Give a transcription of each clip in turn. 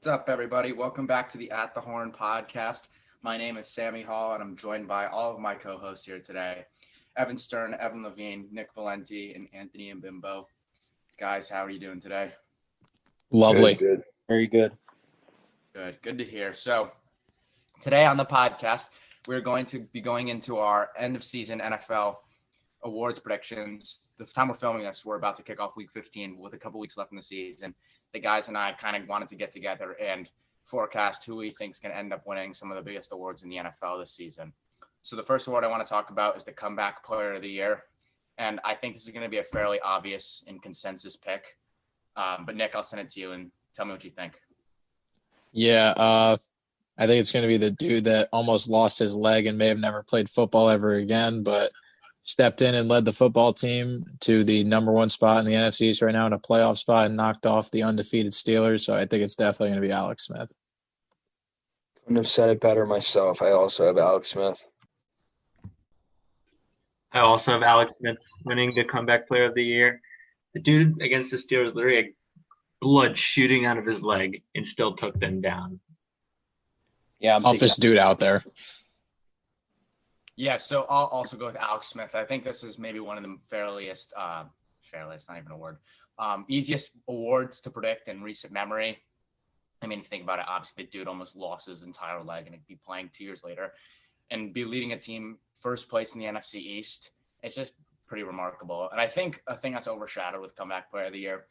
What's up, everybody? Welcome back to the At the Horn podcast. My name is Sammy Hall, and I'm joined by all of my co-hosts here today. Evan Stern, Evan Levine, Nick Valenti, and Anthony Mbimbo. Guys, how are you doing today? Lovely. Good. Very good. Good to hear. So today on the podcast, we're going to be going into our end of season NFL awards predictions. The time we're filming this, we're about to kick off week 15 with a couple weeks left in the season. The guys and I kind of wanted to get together and forecast who we think is going to end up winning some of the biggest awards in the NFL this season. So the first award I want to talk about is the Comeback Player of the Year. And I think this is going to be a fairly obvious and consensus pick. But Nick, I'll send it to you and tell me what you think. Yeah, I think it's going to be the dude that almost lost his leg and may have never played football ever again, but stepped in and led the football team to the number one spot in the NFC East right now in a playoff spot and knocked off the undefeated Steelers. So I think it's definitely going to be Alex Smith. Couldn't have said it better myself. I also have Alex Smith. I also have Alex Smith winning the Comeback Player of the Year. The dude against the Steelers literally had blood shooting out of his leg and still took them down. Yeah, toughest dude out there. Yeah, so I'll also go with Alex Smith. I think this is maybe one of the fairliest, not even a word, easiest awards to predict in recent memory. I mean, if you think about it, obviously the dude almost lost his entire leg and he'd be playing 2 years later and be leading a team first place in the NFC East. It's just pretty remarkable. And I think a thing that's overshadowed with Comeback Player of the Year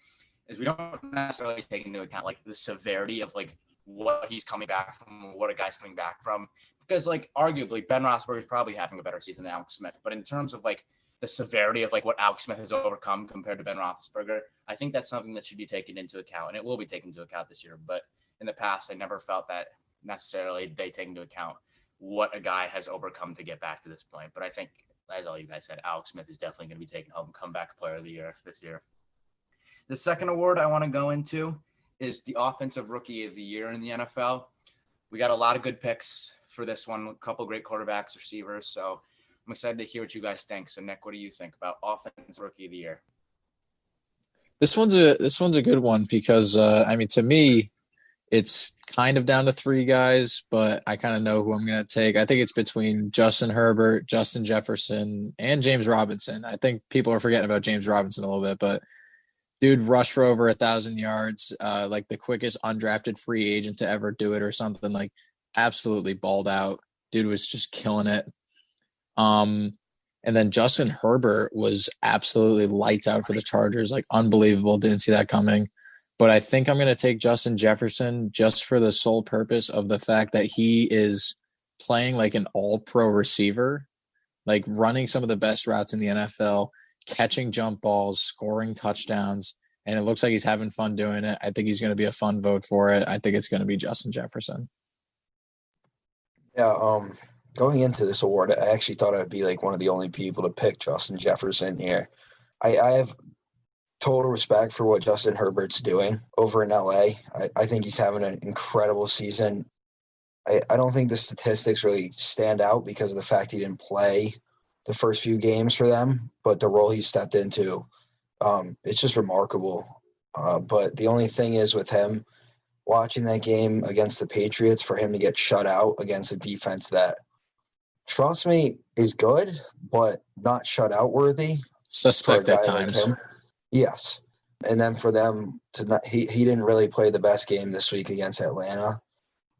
is we don't necessarily take into account like the severity of like what he's coming back from, what a guy's coming back from. Because, like, arguably, Ben Roethlisberger is probably having a better season than Alex Smith. But in terms of, like, the severity of, like, what Alex Smith has overcome compared to Ben Roethlisberger, I think that's something that should be taken into account. And it will be taken into account this year. But in the past, I never felt that necessarily they take into account what a guy has overcome to get back to this point. But I think, as all you guys said, Alex Smith is definitely going to be taking home Comeback Player of the Year this year. The second award I want to go into is the Offensive Rookie of the Year in the NFL. We got a lot of good picks for this one, a couple great quarterbacks, receivers. So I'm excited to hear what you guys think. So Nick, what do you think about Offensive Rookie of the Year? This one's a good one because to me, it's kind of down to three guys, but I kind of know who I'm going to take. I think it's between Justin Herbert, Justin Jefferson, and James Robinson. I think people are forgetting about James Robinson a little bit, but dude rushed for over 1,000 yards, like the quickest undrafted free agent to ever do it or something. Like, absolutely balled out. Dude was just killing it. And then Justin Herbert was absolutely lights out for the Chargers, like unbelievable. Didn't see that coming. But I think I'm going to take Justin Jefferson just for the sole purpose of the fact that he is playing like an all-pro receiver, like running some of the best routes in the NFL, catching jump balls, scoring touchdowns, and it looks like he's having fun doing it. I think he's going to be a fun vote for it. I think it's going to be Justin Jefferson. Yeah, going into this award, I actually thought I'd be like one of the only people to pick Justin Jefferson here. I have total respect for what Justin Herbert's doing over in LA. I think he's having an incredible season. I don't think the statistics really stand out because of the fact he didn't play the first few games for them, but the role he stepped into, it's just remarkable. But the only thing is with him, watching that game against the Patriots, for him to get shut out against a defense that, trust me, is good, but not shut out worthy. Suspect at times. Like yes. And then for them to not, he didn't really play the best game this week against Atlanta.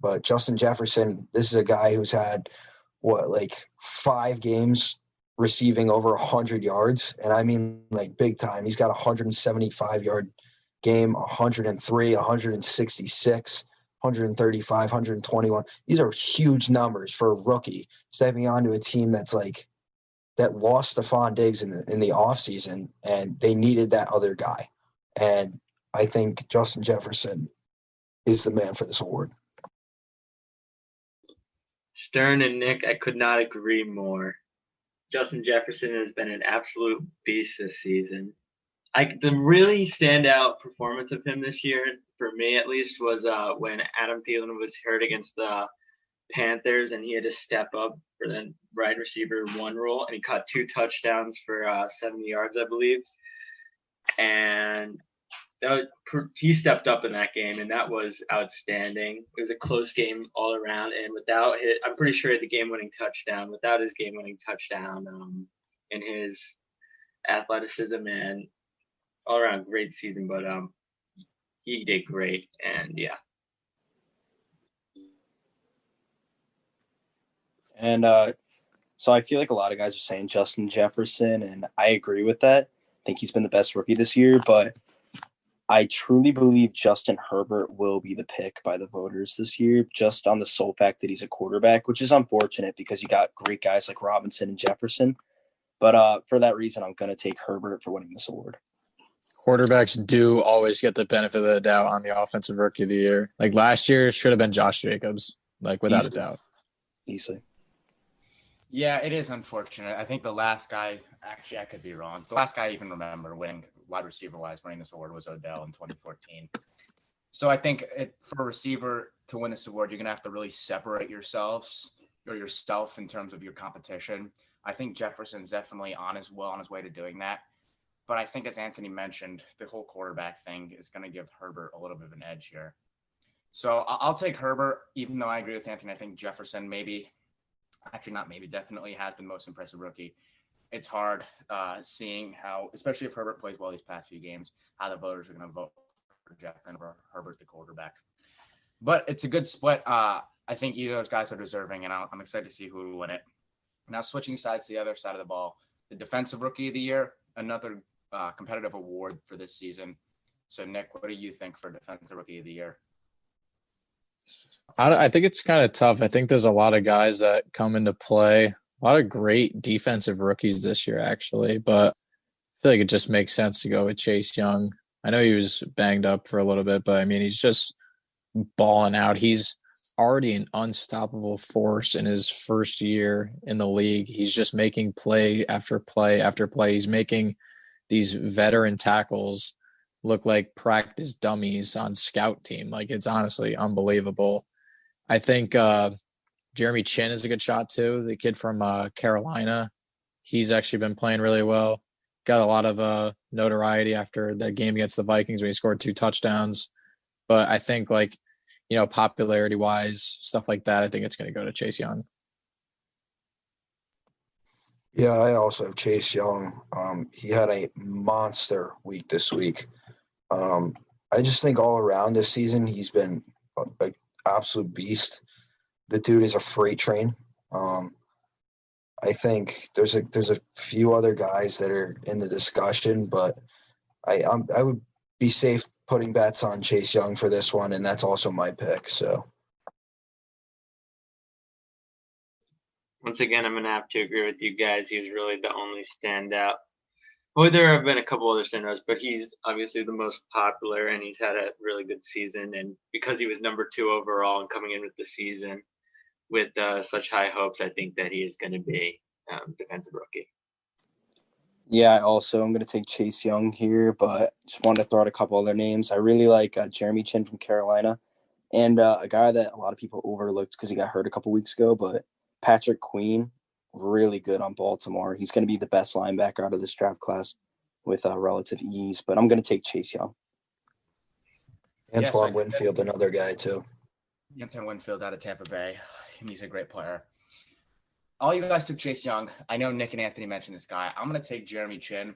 But Justin Jefferson, this is a guy who's had, 5 games receiving over 100 yards. And I mean, like, big time. He's got a 175-yard game, 103, 166, 135, 121. These are huge numbers for a rookie stepping onto a team that's like that lost Stephon Diggs in the offseason, and they needed that other guy. And I think Justin Jefferson is the man for this award. Stern and Nick, I could not agree more. Justin Jefferson has been an absolute beast this season. The really standout performance of him this year, for me at least, was when Adam Thielen was hurt against the Panthers and he had to step up for the wide receiver one role, and he caught 2 touchdowns for 70 yards, I believe. And he stepped up in that game, and that was outstanding. It was a close game all around, and without it, I'm pretty sure the game-winning touchdown. Without his game-winning touchdown, and his athleticism and all around great season, but he did great, and yeah. And so I feel like a lot of guys are saying Justin Jefferson, and I agree with that. I think he's been the best rookie this year, but I truly believe Justin Herbert will be the pick by the voters this year, just on the sole fact that he's a quarterback, which is unfortunate because you got great guys like Robinson and Jefferson. But for that reason, I'm going to take Herbert for winning this award. Quarterbacks do always get the benefit of the doubt on the offensive rookie of the year. Like last year should have been Josh Jacobs, like without a doubt. Easily. Yeah, it is unfortunate. I think the last guy, actually, I could be wrong. The last guy I even remember winning wide receiver wise, winning this award was Odell in 2014. So I think for a receiver to win this award, you're going to have to really separate yourself in terms of your competition. I think Jefferson's definitely on his way to doing that. But I think, as Anthony mentioned, the whole quarterback thing is going to give Herbert a little bit of an edge here. So I'll take Herbert, even though I agree with Anthony. I think Jefferson definitely has been the most impressive rookie. It's hard seeing how, especially if Herbert plays well these past few games, how the voters are going to vote for Jefferson or Herbert, the quarterback. But it's a good split. I think either of those guys are deserving, and I'm excited to see who will win it. Now, switching sides to the other side of the ball, the defensive rookie of the year, another competitive award for this season. So, Nick, what do you think for defensive rookie of the year? I think it's kind of tough. I think there's a lot of guys that come into play. A lot of great defensive rookies this year, actually. But I feel like it just makes sense to go with Chase Young. I know he was banged up for a little bit, but I mean, he's just balling out. He's already an unstoppable force in his first year in the league. He's just making play after play after play. He's making these veteran tackles look like practice dummies on scout team. Like, it's honestly unbelievable. I think Jeremy Chin is a good shot too. The kid from Carolina, he's actually been playing really well. Got a lot of notoriety after that game against the Vikings when he scored 2 touchdowns. But I think, like, you know, popularity wise, stuff like that, I think it's going to go to Chase Young. Yeah, I also have Chase Young. He had a monster week this week. I just think all around this season, he's been an absolute beast. The dude is a freight train. I think there's a few other guys that are in the discussion, but I would be safe putting bets on Chase Young for this one, and that's also my pick. So Once again, I'm going to have to agree with you guys. He's really the only standout. Well, there have been a couple other standouts, but he's obviously the most popular, and he's had a really good season. And because he was number 2 overall and coming in with the season with such high hopes, I think that he is going to be defensive rookie. Yeah, I'm going to take Chase Young here, but just wanted to throw out a couple other names. I really like Jeremy Chin from Carolina, and a guy that a lot of people overlooked because he got hurt a couple weeks ago, but Patrick Queen, really good on Baltimore. He's going to be the best linebacker out of this draft class with relative ease, but I'm going to take Chase Young. Antoine Winfield, another guy too. Antoine Winfield out of Tampa Bay. He's a great player. All you guys took Chase Young. I know Nick and Anthony mentioned this guy. I'm going to take Jeremy Chin,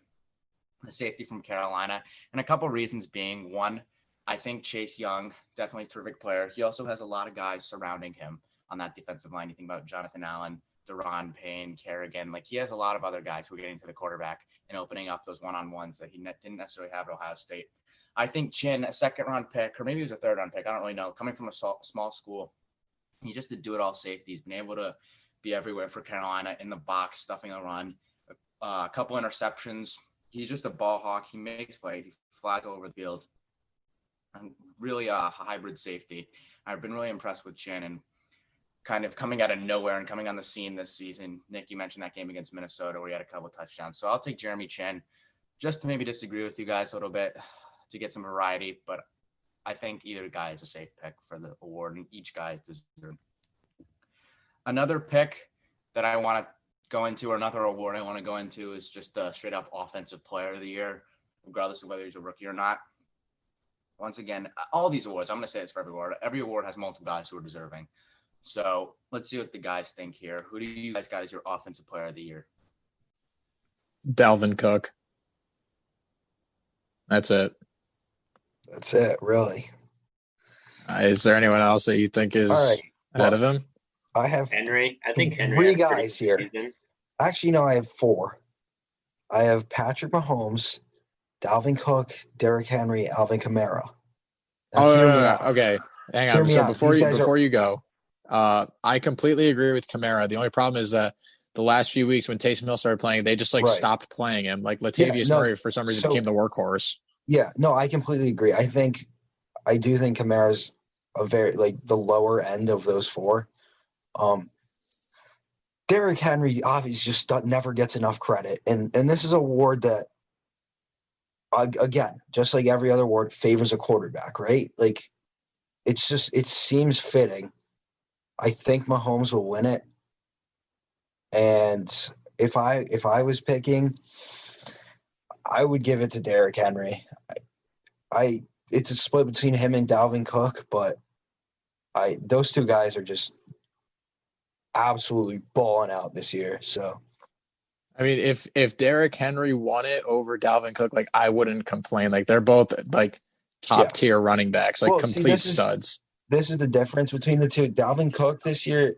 the safety from Carolina, and a couple reasons being, one, I think Chase Young, definitely a terrific player. He also has a lot of guys surrounding him on that defensive line. You think about Jonathan Allen, Deron Payne, Kerrigan. Like, he has a lot of other guys who are getting to the quarterback and opening up those one-on-ones that he didn't necessarily have at Ohio State. I think Chin, a second-round pick, or maybe it was a third-round pick, I don't really know, coming from a small school, he just did do-it-all safety. He's been able to be everywhere for Carolina, in the box, stuffing the run, a couple interceptions. He's just a ball hawk. He makes plays. He flies all over the field. And really a hybrid safety. I've been really impressed with Chin, and kind of coming out of nowhere and coming on the scene this season. Nick, you mentioned that game against Minnesota where he had a couple touchdowns. So I'll take Jeremy Chin, just to maybe disagree with you guys a little bit to get some variety, but I think either guy is a safe pick for the award, and each guy is deserved. Another pick that I want to go into, or another award I want to go into, is just the straight up offensive player of the year, regardless of whether he's a rookie or not. once again, all these awards, I'm going to say this for every award. Every award has multiple guys who are deserving. So let's see what the guys think here. Who do you guys got as your offensive player of the year? Dalvin Cook. That's it. That's it, really. Is there anyone else that you think is All right. ahead of him? I have Henry. I think Henry. three had a pretty guys good here. season. Actually, no, I have four. I have Patrick Mahomes, Dalvin Cook, Derrick Henry, Alvin Kamara. Now, Oh, hear no, me no, no. out. Okay. Hang Hear on. me So out. before These you guys before you go, I completely agree with Kamara. The only problem is that the last few weeks when Taysom Hill started playing, they just like Right. stopped playing him. Like Yeah, Latavius no, Murray for some reason so- became the workhorse. Yeah, no, I completely agree. I do think Kamara's a very like the lower end of those four. Derrick Henry obviously just never gets enough credit, and this is an award that, again, just like every other award, favors a quarterback, right? Like, it seems fitting. I think Mahomes will win it, and if I was picking, I would give it to Derrick Henry. It's a split between him and Dalvin Cook, but those two guys are just absolutely balling out this year. So I mean, if Derrick Henry won it over Dalvin Cook, like I wouldn't complain. Like they're both like top tier running backs, like Well, see, complete studs. this is the difference between the two. Dalvin Cook this year,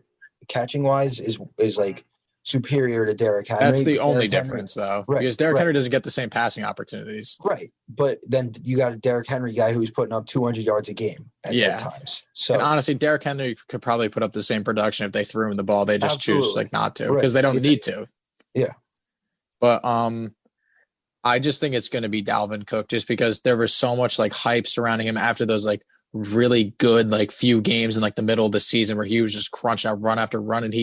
catching wise, is like superior to Derrick Henry. That's the but only Derrick Henry- difference, though, Right, because Derrick right. Henry doesn't get the same passing opportunities. Right, but then you got a Derrick Henry guy who's putting up 200 yards a game at times. So And honestly, Derrick Henry could probably put up the same production if they threw him the ball. They just choose Absolutely. like not to Right. because they don't Yeah. need to. Yeah. But I just think it's going to be Dalvin Cook just because there was so much like hype surrounding him after those like really good like few games in like the middle of the season where he was just crunching out run after run, and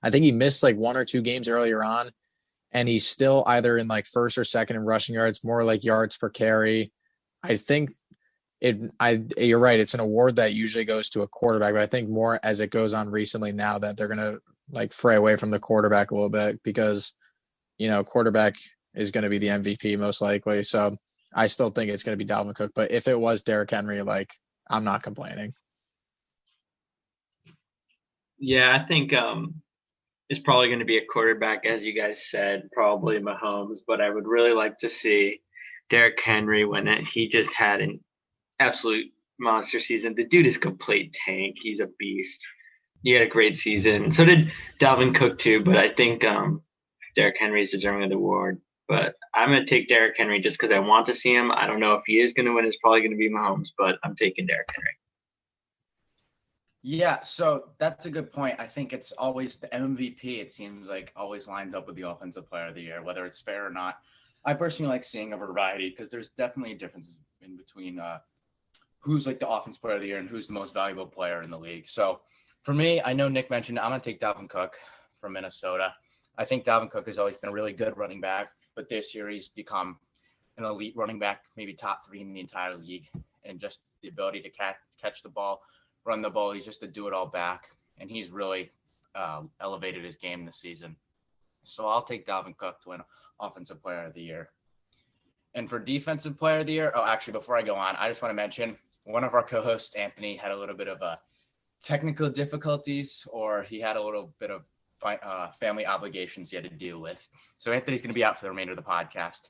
I think he missed like one or two games earlier on, and he's still either in like first or second in rushing yards, more like yards per carry. I think you're right. It's an award that usually goes to a quarterback, but I think more as it goes on recently now that they're going to like fray away from the quarterback a little bit because, quarterback is going to be the MVP most likely. So I still think it's going to be Dalvin Cook, but if it was Derrick Henry, like I'm not complaining. Yeah, I think it's probably going to be a quarterback, as you guys said, probably Mahomes. But I would really like to see Derrick Henry win it. He just had an absolute monster season. The dude is a complete tank. He's a beast. He had a great season. So did Dalvin Cook too. But I think Derrick Henry is deserving of the award. But I'm going to take Derrick Henry just because I want to see him. I don't know if he is going to win. It's probably going to be Mahomes, but I'm taking Derrick Henry. Yeah, so that's a good point. I think it's always the MVP, it seems like, always lines up with the offensive player of the year, whether it's fair or not. I personally like seeing a variety because there's definitely a difference in between who's like the offensive player of the year and who's the most valuable player in the league. So for me, I know Nick mentioned I'm going to take Dalvin Cook from Minnesota. I think Dalvin Cook has always been a really good running back, but this year he's become an elite running back, maybe top 3 in the entire league, and just the ability to catch the ball, run the ball. He's just a do-it-all back, and he's really elevated his game this season. So I'll take Dalvin Cook to win Offensive Player of the Year. And for Defensive Player of the Year, actually, before I go on, I just want to mention one of our co-hosts, Anthony, had a little bit of technical difficulties, or he had a little bit of family obligations he had to deal with. So Anthony's going to be out for the remainder of the podcast.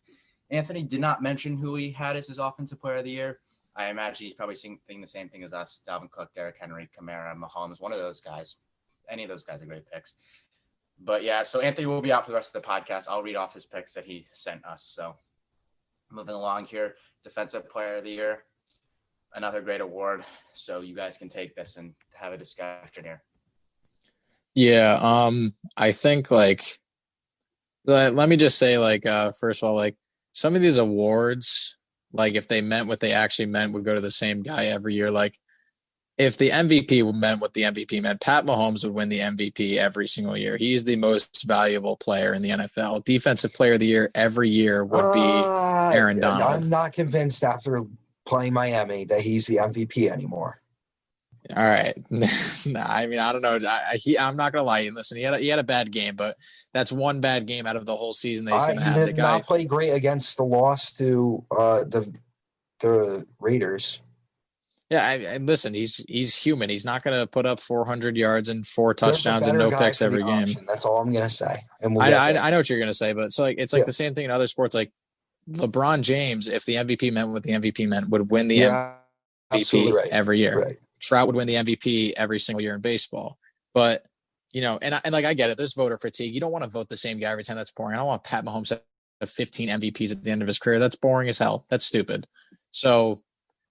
Anthony did not mention who he had as his Offensive Player of the Year. I imagine he's probably thinking the same thing as us: Dalvin Cook, Derrick Henry, Kamara, Mahomes, one of those guys. Any of those guys are great picks. But yeah, so Anthony will be out for the rest of the podcast. I'll read off his picks that he sent us. So moving along here, Defensive Player of the Year, another great award. So you guys can take this and have a discussion here. Yeah, I think like let me just say first of all, like some of these awards, like if they meant what they actually meant, would go to the same guy every year. Like if the MVP meant what the MVP meant, Pat Mahomes would win the MVP every single year. He's the most valuable player in the NFL. Defensive Player of the Year every year would be Aaron Donald. I'm not convinced after playing Miami that he's the MVP anymore. All right. I mean, I don't know. I'm not gonna lie. Listen, he had a bad game, but that's one bad game out of the whole season that he's gonna have. He did not play great against the loss to the Raiders. Yeah, listen, he's human. He's not going to put up 400 yards and 4 There's a touchdowns and better no guy picks for the every game. option. That's all I'm gonna say. And we'll I, get I there. I know what you're going to say, but it's like Yeah. the same thing in other sports. Like LeBron James, if the MVP meant what the MVP meant, would win the You're absolutely MVP right. every year. Right. Trout would win the MVP every single year in baseball. But, and like I get it, there's voter fatigue. You don't want to vote the same guy every time. That's boring. I don't want Pat Mahomes to have 15 MVPs at the end of his career. That's boring as hell. That's stupid. So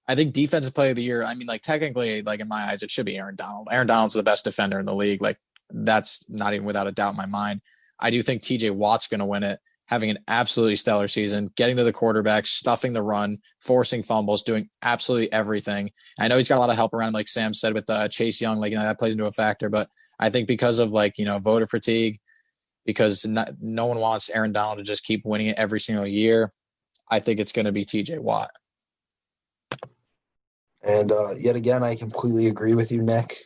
I think defensive player of the year, I mean, like technically, like in my eyes, it should be Aaron Donald. Aaron Donald's the best defender in the league. Like that's not even without a doubt in my mind. I do think TJ Watt's going to win it, having an absolutely stellar season, getting to the quarterback, stuffing the run, forcing fumbles, doing absolutely everything. I know he's got a lot of help around, like Sam said, with Chase Young, like, that plays into a factor, but I think because of voter fatigue, because no one wants Aaron Donald to just keep winning it every single year, I think it's going to be TJ Watt. And yet again, I completely agree with you, Nick.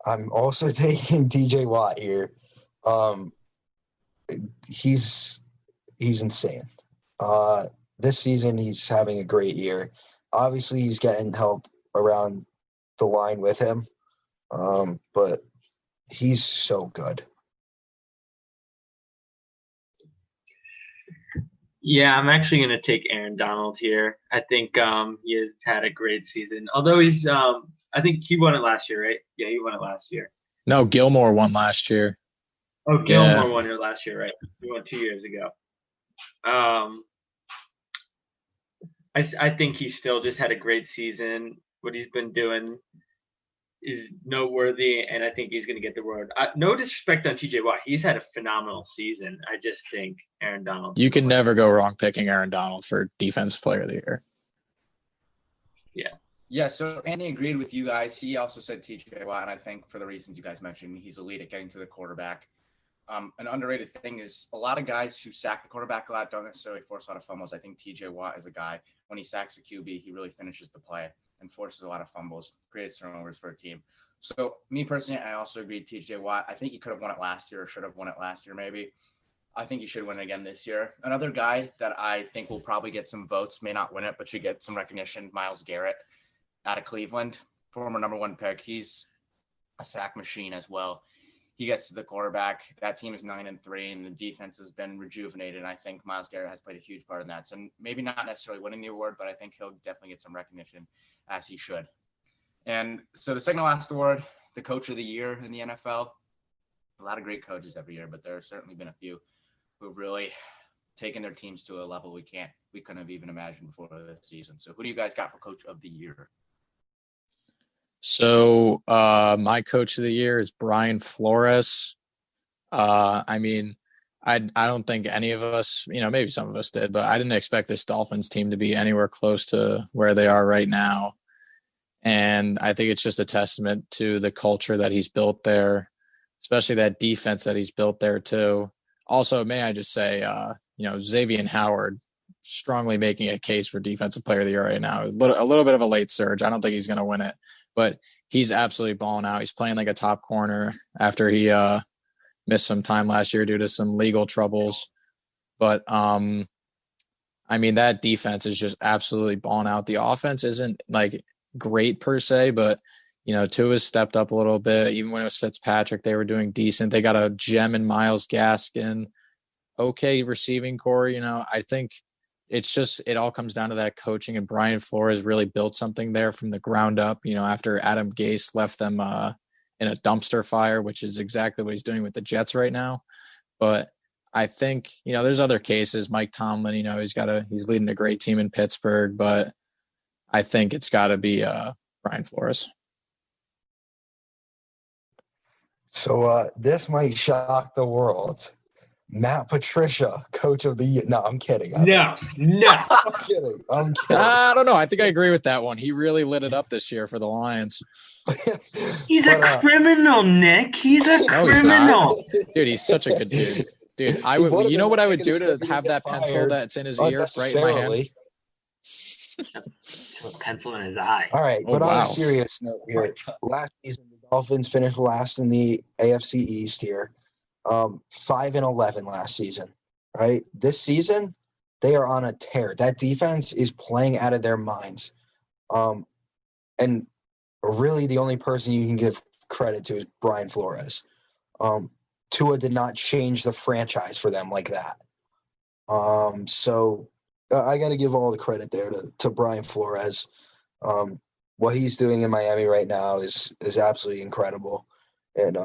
I'm also taking TJ Watt here. He's insane. This season, he's having a great year. Obviously, he's getting help around the line with him, but he's so good. Yeah, I'm actually going to take Aaron Donald here. I think he has had a great season. Although I think he won it last year, right? Yeah, he won it last year. No, Gilmore won last year. Oh, Gilmore won it last year, right? He won 2 years ago. I think he still just had a great season. What he's been doing is noteworthy, and I think he's going to get the award. No disrespect on TJ Watt. He's had a phenomenal season. I just think Aaron Donald. You can never go wrong picking Aaron Donald for Defensive Player of the Year. Yeah. Yeah, so Andy agreed with you guys. He also said TJ Watt, and I think for the reasons you guys mentioned, he's elite at getting to the quarterback. An underrated thing is a lot of guys who sack the quarterback a lot don't necessarily force a lot of fumbles. I think TJ Watt is a guy, when he sacks the QB, he really finishes the play and forces a lot of fumbles, creates turnovers for a team. So me personally, I also agree TJ Watt. I think he could have won it last year or should have won it last year maybe. I think he should win it again this year. Another guy that I think will probably get some votes, may not win it, but should get some recognition, Myles Garrett out of Cleveland, former number 1 pick. He's a sack machine as well. He gets to the quarterback. That team is 9-3, and the defense has been rejuvenated. And I think Myles Garrett has played a huge part in that. So maybe not necessarily winning the award, but I think he'll definitely get some recognition, as he should. And so the second to last award, the Coach of the Year in the NFL. A lot of great coaches every year, but there have certainly been a few who've really taken their teams to a level we couldn't have even imagined before the season. So who do you guys got for Coach of the Year? So my Coach of the Year is Brian Flores. I mean, I don't think any of us, maybe some of us did, but I didn't expect this Dolphins team to be anywhere close to where they are right now. And I think it's just a testament to the culture that he's built there, especially that defense that he's built there too. Also, may I just say, Xavier Howard strongly making a case for Defensive Player of the Year right now. A little bit of a late surge. I don't think he's going to win it, but he's absolutely balling out. He's playing like a top corner after he missed some time last year due to some legal troubles. But I mean, that defense is just absolutely balling out. The offense isn't like great per se, but Tua's stepped up a little bit. Even when it was Fitzpatrick, they were doing decent. They got a gem in Myles Gaskin. Okay receiving core. I think it all comes down to that coaching, and Brian Flores really built something there from the ground up, after Adam Gase left them in a dumpster fire, which is exactly what he's doing with the Jets right now. But I think, there's other cases. Mike Tomlin, he's leading a great team in Pittsburgh, but I think it's got to be Brian Flores. So this might shock the world. Matt Patricia, Coach of the Year. No, I'm kidding. No. I'm kidding. I don't know. I think I agree with that one. He really lit it up this year for the Lions. He's a criminal, Nick. He's a criminal. Dude, he's such a good dude. Dude, I would. You know what I would do to have that pencil that's in his ear right in my hand? A pencil in his eye. All right, but on a serious note here, last season the Dolphins finished last in the AFC East here, 5-11 last season. Right, this season they are on a tear. That defense is playing out of their minds. and really the only person you can give credit to is Brian Flores. Tua did not change the franchise for them like that. So I got to give all the credit there to Brian Flores. What he's doing in Miami right now is absolutely incredible, and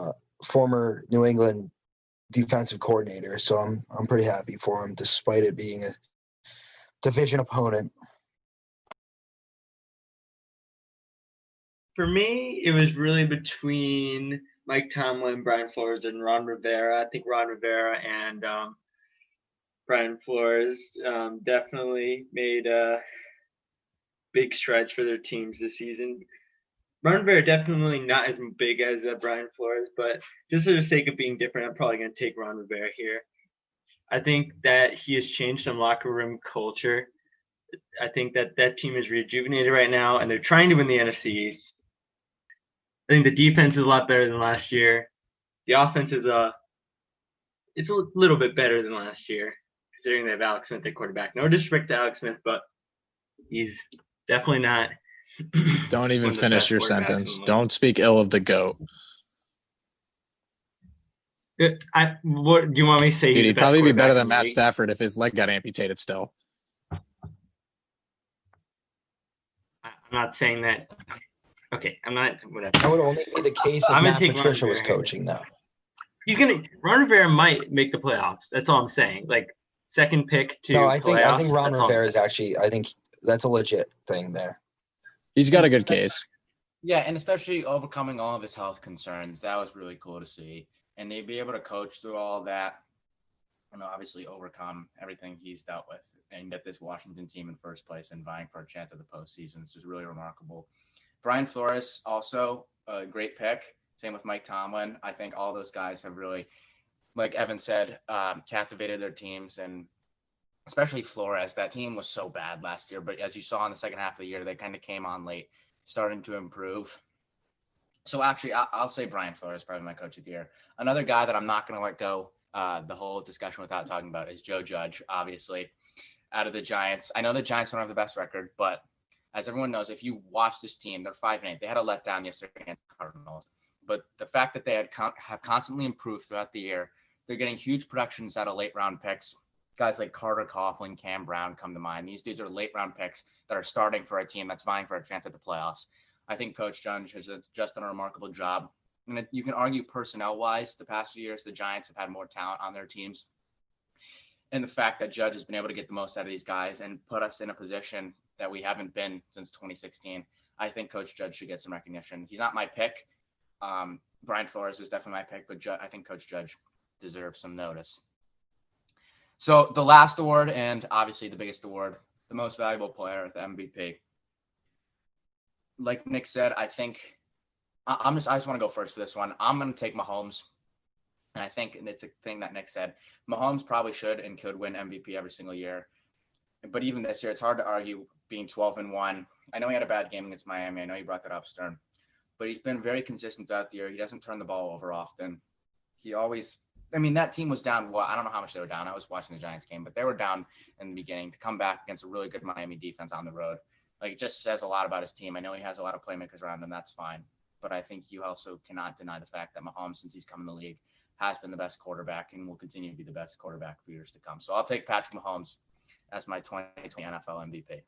former New England defensive coordinator. So I'm pretty happy for him, despite it being a division opponent. For me, it was really between Mike Tomlin, Brian Flores, and Ron Rivera. I think Ron Rivera and Brian Flores definitely made big strides for their teams this season. Ron Rivera definitely not as big as Brian Flores, but just for the sake of being different, I'm probably going to take Ron Rivera here. I think that he has changed some locker room culture. I think that team is rejuvenated right now, and they're trying to win the NFC East. I think the defense is a lot better than last year. The offense is it's a little bit better than last year, considering they have Alex Smith at quarterback. No disrespect to Alex Smith, but he's definitely not. Don't even finish your sentence. Don't speak ill of the GOAT. What do you want me to say? Dude, he'd probably be better than Matt Stafford if his leg got amputated still. I'm not saying that. Okay, I'm not. Whatever. That would only be the case if Matt Patricia was coaching, though. Ron Rivera might make the playoffs. That's all I'm saying. Like second pick to. No, I think Ron Rivera is actually. I think that's a legit thing there. He's got a good case. Yeah, and especially overcoming all of his health concerns. That was really cool to see. And they'd be able to coach through all of that and obviously overcome everything he's dealt with and get this Washington team in first place and vying for a chance at the postseason. It's just really remarkable. Brian Flores, also a great pick. Same with Mike Tomlin. I think all those guys have really, like Evan said, captivated their teams, and especially Flores. That team was so bad last year, but as you saw in the second half of the year, they kind of came on late, starting to improve. So actually, I'll say Brian Flores, probably my coach of the year. Another guy that I'm not going to let go the whole discussion without talking about is Joe Judge, obviously, out of the Giants. I know the Giants don't have the best record, but as everyone knows, if you watch this team, they're 5-8. They had a letdown yesterday against the Cardinals. But the fact that they have constantly improved throughout the year, they're getting huge productions out of late-round picks. Guys like Carter Coughlin, Cam Brown come to mind. These dudes are late-round picks that are starting for a team that's vying for a chance at the playoffs. I think Coach Judge has just done a remarkable job. And you can argue personnel-wise, the past few years, the Giants have had more talent on their teams. And the fact that Judge has been able to get the most out of these guys and put us in a position that we haven't been since 2016, I think Coach Judge should get some recognition. He's not my pick. Brian Flores is definitely my pick, but I think Coach Judge deserves some notice. So the last award, and obviously the biggest award, the most valuable player, the MVP. Like Nick said, I think I just want to go first for this one. I'm going to take Mahomes. And I think it's a thing that Nick said. Mahomes probably should and could win MVP every single year. But even this year, it's hard to argue being 12-1. I know he had a bad game against Miami. I know you brought that up, Stern. But he's been very consistent throughout the year. He doesn't turn the ball over often. He always – I mean, that team was down. Well, I don't know how much they were down. I was watching the Giants game. But they were down in the beginning to come back against a really good Miami defense on the road. Like, it just says a lot about his team. I know he has a lot of playmakers around him. That's fine. But I think you also cannot deny the fact that Mahomes, since he's come in the league, has been the best quarterback and will continue to be the best quarterback for years to come. So I'll take Patrick Mahomes as my 2020 NFL MVP.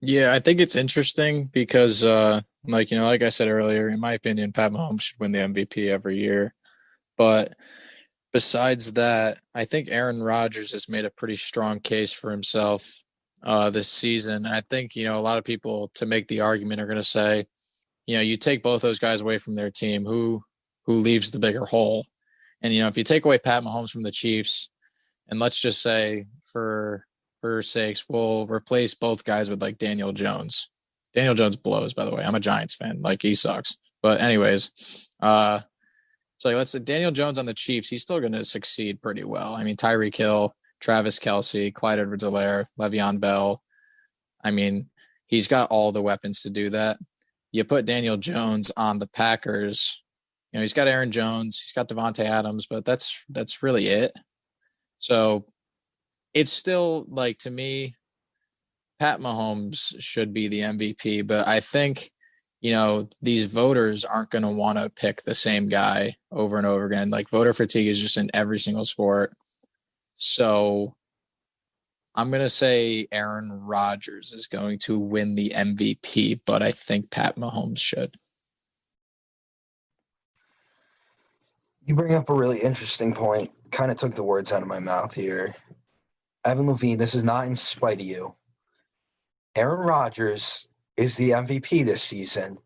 Yeah, I think it's interesting because, like I said earlier, in my opinion, Pat Mahomes should win the MVP every year. But besides that, I think Aaron Rodgers has made a pretty strong case for himself this season. I think, a lot of people to make the argument are going to say, you take both those guys away from their team, who leaves the bigger hole? And, if you take away Pat Mahomes from the Chiefs, and let's just say for sakes, we'll replace both guys with like Daniel Jones. Daniel Jones blows, by the way. I'm a Giants fan. Like, he sucks. But anyways, so let's say Daniel Jones on the Chiefs, he's still going to succeed pretty well. I mean, Tyreek Hill, Travis Kelce, Clyde Edwards-Helaire, Le'Veon Bell. I mean, he's got all the weapons to do that. You put Daniel Jones on the Packers, he's got Aaron Jones, he's got Devontae Adams, but that's really it. So it's still, like, to me, Pat Mahomes should be the MVP, but I think, these voters aren't going to want to pick the same guy over and over again. Like, voter fatigue is just in every single sport. So I'm going to say Aaron Rodgers is going to win the MVP, but I think Pat Mahomes should. You bring up a really interesting point. Kind of took the words out of my mouth here. Evan Levine, this is not in spite of you. Aaron Rodgers is the MVP this season.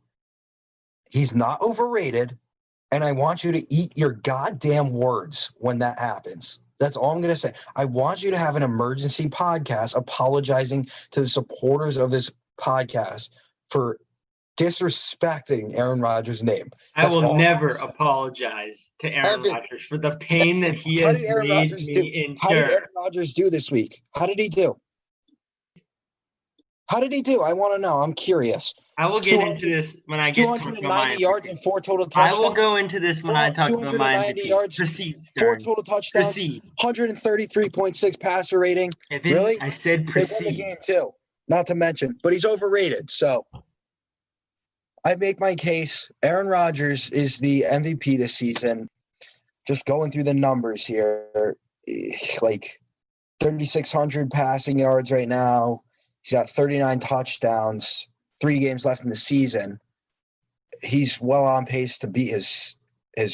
He's not overrated, and I want you to eat your goddamn words when that happens. That's all I'm going to say. I want you to have an emergency podcast apologizing to the supporters of this podcast for disrespecting Aaron Rodgers' name. I will never apologize to Aaron Rodgers for the pain that he has made me endure. How did Aaron Rodgers do this week? How did he do? I want to know. I'm curious. I will get into this when I get to 290 yards and 4 total touchdowns. I will go into this when I talk about my 290 yards, proceed, 4 total touchdowns, 133.6 passer rating. Really? I said They proceed. won the game too, not to mention. But he's overrated. So I make my case. Aaron Rodgers is the MVP this season. Just going through the numbers here, like 3,600 passing yards right now. He's got 39 touchdowns, 3 games left in the season. He's well on pace to beat his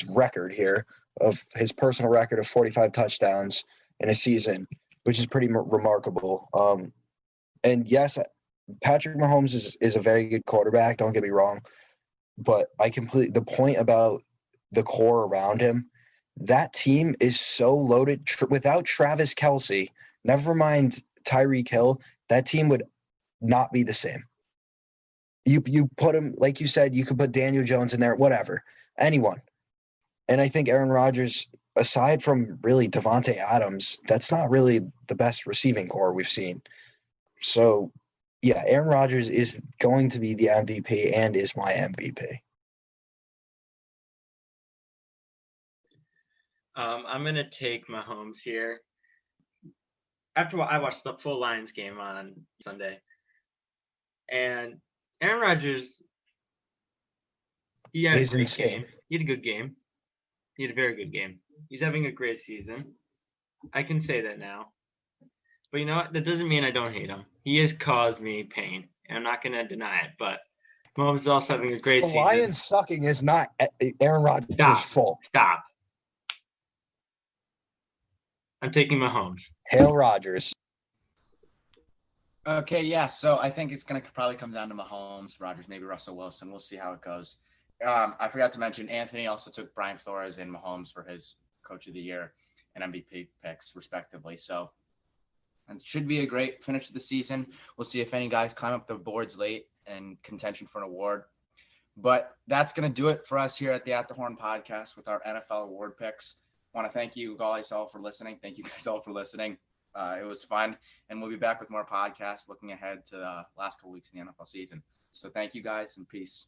record here of his personal record of 45 touchdowns in a season, which is pretty remarkable. And yes, Patrick Mahomes is a very good quarterback. Don't get me wrong, but the point about the core around him, that team is so loaded without Travis Kelce. Never mind Tyreek Hill. That team would not be the same. You put him, like you said, you could put Daniel Jones in there, whatever, anyone. And I think Aaron Rodgers, aside from really Devontae Adams, that's not really the best receiving core we've seen. So, yeah, Aaron Rodgers is going to be the MVP and is my MVP. I'm going to take Mahomes here. After I watched the full Lions game on Sunday, and Aaron Rodgers, he had a great game. He had a good game. He had a very good game. He's having a great season. I can say that now. But you know what? That doesn't mean I don't hate him. He has caused me pain, and I'm not going to deny it. But Mahomes is also having a great season. The Lions sucking is not Aaron Rodgers' fault. Stop. I'm taking Mahomes. Hail Rodgers. Okay, yeah. So I think it's going to probably come down to Mahomes, Rodgers, maybe Russell Wilson. We'll see how it goes. I forgot to mention Anthony also took Brian Flores and Mahomes for his Coach of the Year and MVP picks, respectively. So it should be a great finish to the season. We'll see if any guys climb up the boards late and contention for an award. But that's going to do it for us here at the At the Horn podcast with our NFL award picks. I want to thank you guys all for listening. Thank you guys all for listening. It was fun, and we'll be back with more podcasts looking ahead to the last couple weeks in the NFL season. So thank you guys, and peace.